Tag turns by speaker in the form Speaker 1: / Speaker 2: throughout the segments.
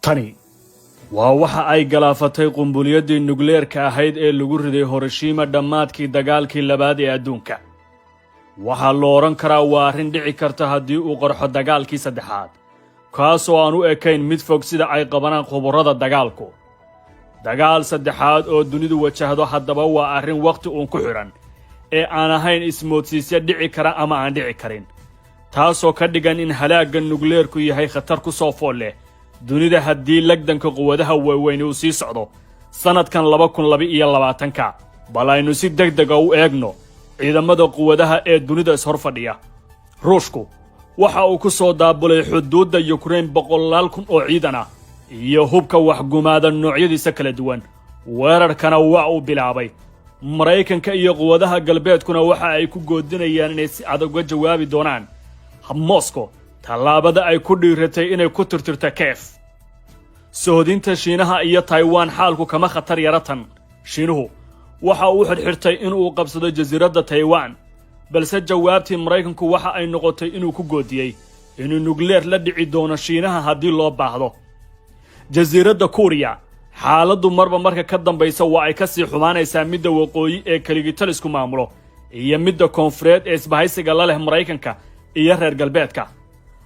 Speaker 1: tani waa waxa ay galaafatay qumbuliyaddii nukleerka ahayd ee lagu riday Hiroshima dhammaadkii dagaalkii labaad ee adduunka. waxaa la oran karaa waa arrin dhici karta haddii uu qarxo dagaalkii saddexaad, kaasoo aan u ekayn mid fog sida ay qabanaan khubarada dagaalku. dagaal saddexaad oo dunidu wajahdo haddaba waa arrin waqti uun ku xidhan ee aan ahayn ismoodsiisya dhici kara ama aan dhici karin, taasoo ka dhigan in halaagga nukleerku yahay khatar ku soo fool leh dunida haddii lagdanka quwadaha waaweyn uu sii socdo sannadkan 2022. bal aynu si degdega u eegno ciidamada quwadaha ee dunida ishor fadhiya. ruushku waxa uu ku soo daabulay xuduudda Ukraine 100,000 oo ciidan ah iyo hubka waxgumaada noocyadiisa kala duwan. weerarkana waa uu bilaabay. Maraykanka iyo quwadaha galbeedkuna waxa ay ku goodinayaan inay si adag uga jawaabi doonaan Moscow tallaabada ay ku dhiiratay inay ku tirtirto Kiev. soodinta Shiinaha iyo Taiwan xaalku kama khatar yaratan. Shiinuhu waxa uu xirxirtay inuu qabsado jasiiradda Taiwan, balse jawaabtii Maraykanku waxa ay noqotay inuu ku goodiyay inuu nukleer la dhici doono Shiinaha haddii loo baahdo. jasiiradda Korea xaaladdu marba marka ka dambaysa waa ay ka sii xumaanaysaa midda waqooyi ee kaligitalisku maamulo iyo midda koonfureed ee isbahaysiga la leh Maraykanka iyo reer galbeedka,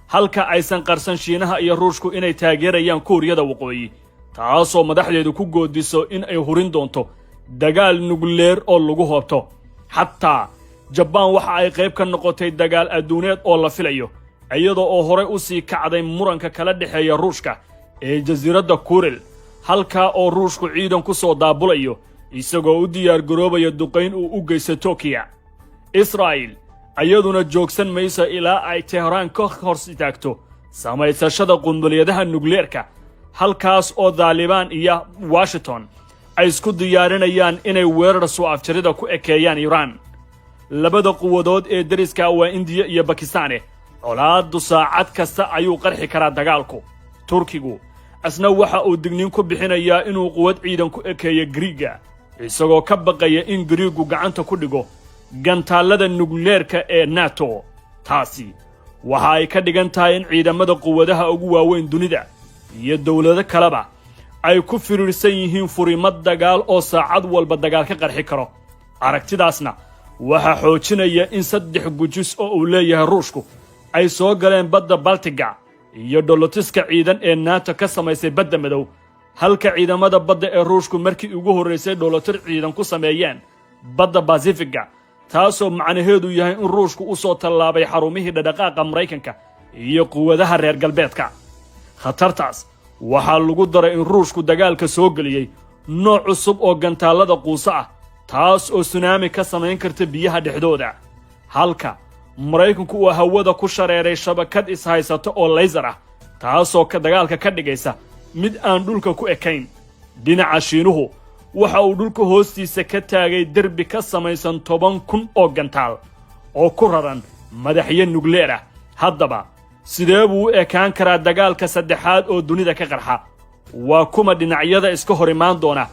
Speaker 1: halka aysan qarsan Shiinaha iyo Ruushku inay taageerayaan Kooriyada waqooyi, taasoo madaxdeedu ku goodiso in ay hurin doonto dagaal nukleer oo lagu hoobto. xataa Jabbaan waxa ay qayb ka noqotay dagaal adduuneed oo la filayo, iyadoo oo hore u sii kacday muranka kala dhexeeya Ruushka ee jasiiradda Kuril, halka oo Ruushku ciidan ku soo daabulayo isagoo u diyaar garoobaya duqayn uu u geysto Tokyo. Israel ayaduna joogsan mayso ilaa ay Tehran ka hor istaagto samaysashada qunbuliyadaha nukleerka, halkaas oo Taliban iyo Washington ay isku diyaarinayaan inay weerar soo afjarida ku ekeeyaan Iran. labada quwadood ee dariska waa India iyo Pakistan. colaaddu saacad kasta ayuu qarxi karaa dagaalku. Turkigu asna waxa uu digniin ku bixinayaa inuu quwad ciidan ku ekeeyo Greega, isagoo ka baqaya in Greegu gacanta ku dhigo gantaalada nukleerka ee NATO. taasi waxa ay ka dhigan tahay in ciidamada quwadaha ugu waaweyn dunida iyo dawlado kaleba ay ku firiirsan yihiin furimad dagaal oo saacad walba dagaal ka qarxi karo. aragtidaasna waxa xoojinaya in 3 gujis oo uu leeyahay Ruushku ay soo galeen badda Baltiga iyo dholatiska ciidan ee NATO ka samaysay badda madow, halka ciidamada badda ee Ruushku markii ugu horeysay dholatir ciidan ku sameeyeen badda Pacifiga, taasoo macnaheedu yahay in Ruushku u soo tallaabay xarumihii dhaqaaqa Maraykanka iyo quwadaha reer galbeedka. khatartaas waxaa lagu daray in Ruushku dagaalka soo geliyay nooc cusub oo gantaalada quusa ah, taas oo tsunami ka samayn karta biyaha dhexdooda, halka Maraykanku uu hawada ku shareeray shabakad ishaysato oo laser ah, taasoo ka dagaalka ka dhigaysa mid aan dhulka ku ekayn. dhinaca Shiinuhu waxa uu dhulka hoostiisa ka taagay derbi ka samaysan 10,000 oo gantaal oo ku raran madaxyo nukleer ah. haddaba sidee buu u ekaan karaa dagaalka saddexaad oo dunida ka qarxa? waa kuma dhinacyada iska hor imaan doona?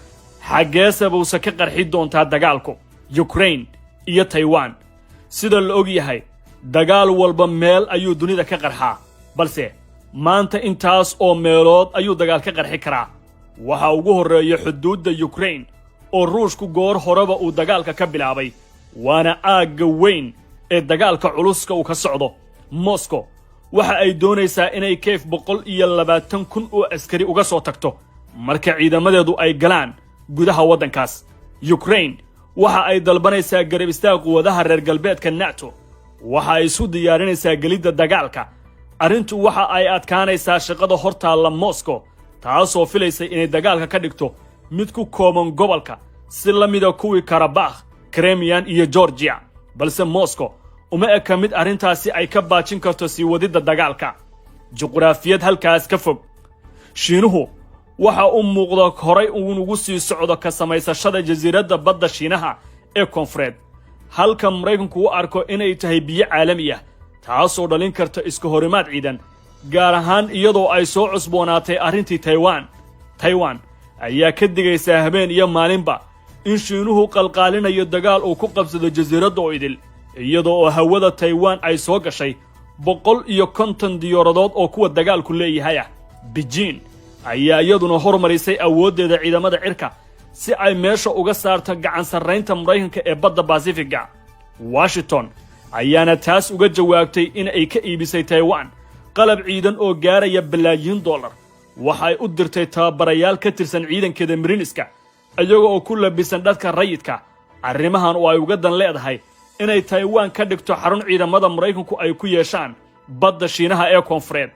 Speaker 1: xaggeese buuse ka qarxi doontaa dagaalku? Ukraine iyo Taiwan. sida la og yahay dagaal walba meel ayuu dunida ka qarxaa, balse maanta intaas oo meelood ayuu dagaal ka qarxi karaa. waxa ugu horeeya xuduudda Ukraine oo Ruushku goor horeba uu dagaalka ka bilaabay, waana aagga weyn ee dagaalka culuska uu ka socdo. Moscow waxa ay doonaysaa inay Kiev 120,000 oo askari uga soo tagto marka ciidamadeedu ay galaan gudaha waddankaas. Ukraine waxa ay dalbanaysaa garab istaag quwadaha reer galbeedka NATO, waxa ay isu diyaarinaysaa gelidda dagaalka. arrintu waxa ay adkaanaysaa shaqada hortaalla Moscow, taasoo filaysay inay dagaalka ka dhigto mid ku kooban gobolka si la mida kuwii Karabakh, Crimean iyo Georgia, balse Moscow uma eka mid arrintaasi ay ka baajin karto sii wadidda dagaalka. juqraafiyad halkaas ka fog, Shiinuhu waxa uu muuqda horay ugu sii socdo ka samaysashada jasiiradda badda Shiinaha ee koonfureed, halka Maraykanku u arko inay tahay biyo caalami ah, taasoo dhalin karta iska horimaad ciidan, gaar ahaan iyadoo ay soo cusboonaatay arrintii Taiwan ayaa ka digaysaa habeen iyo maalinba in Shiinuhu qalqaalinayo dagaal uu ku qabsado jasiiradda oo idil, iyadoo oo hawada Taiwan ay soo gashay 150 diyaaradood oo kuwa dagaalku leeyahay ah. Beijing ayaa iyaduna hormarisay awooddeeda ciidamada cirka si ay meesha uga saarto gacan sarraynta Maraykanka ee badda Pacifiga. Washington ayaana taas uga jawaabtay in ay ka iibisay Taiwan qalab ciidan oo gaaraya bilaayin dollar. Waxay u dirtay tababarayaal ka tirsan ciidankeeda Mariniska ayaga oo ku labisan dharka rayidka. Arrimahan oo ay uga dan leedahay inay Taiwan ka dhigto xarun ciidamada Maraykanku ay ku yeeshaan badda Shiinaha ee Koonfureed.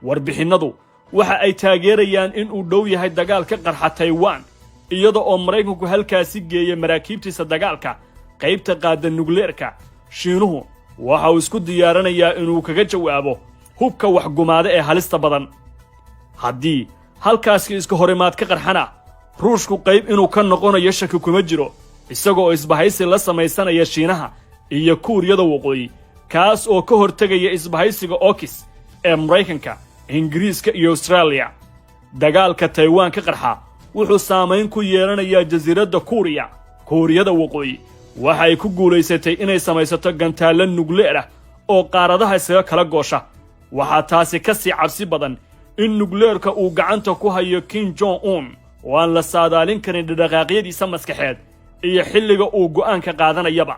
Speaker 1: Warbixinadu waxa ay taageerayaan in uu dhow yahay dagaal ka qarxa Taiwan iyada oo Maraykanku halkaasi geeyay maraakiibtiisa dagaalka qaybta qaada nukleerka. Shiinuhu waxa uu isku diyaarinayaa inuu kaga jawaabo hubka waxgumaada ee halista badan. haddii halkaasi iska horimaad ka qarxana Ruushku qayb inuu ka noqonayo shaki kuma jiro isagoo isbahaysi la samaysanaya Shiinaha iyo Kuuriyada Waqooyi kaas oo ka hortagaya isbahaysiga AUKUS ee Maraykanka, Ingiriiska iyo Australia. Dagaalka Taiwan ka qarxa wuxuu saameyn ku yeelanayaa jasiiradda Kuuriyada Waqooyi waxa ay ku guulaysatay inay samaysato gantaalo nukleer ah oo qaaradaha isaga kala goosha. Waxaa taasi ka sii cabsi badan in nukleerka uu gacanta ku hayo Kim Jong-un oo aan la saadaalin karin dhaqaaqyadiisa maskaxeed iyo xilliga uu go'aanka qaadanayaba.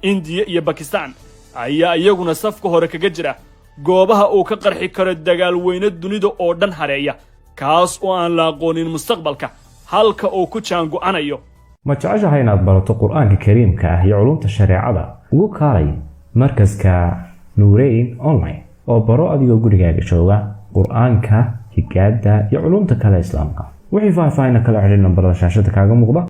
Speaker 1: India iyo Pakistan ayaa iyaguna safka hore kaga jira goobaha uu ka qarxi karo dagaal weyne dunida oo dhan hareeya kaas oo aan la aqoonin mustaqbalka halka uu ku jaango'anayo.
Speaker 2: ma jeceshahay inaad barato qur'aanka kariimka ah iyo culumta shareecada ugu kaalay markaska Nuurayn online oo baro adigoo gurigaaga jooga qur'aanka higaada iyo culumta kale islaamka. wixii faahfaahin kala xiriir nambarada shaashada kaaga muuqda.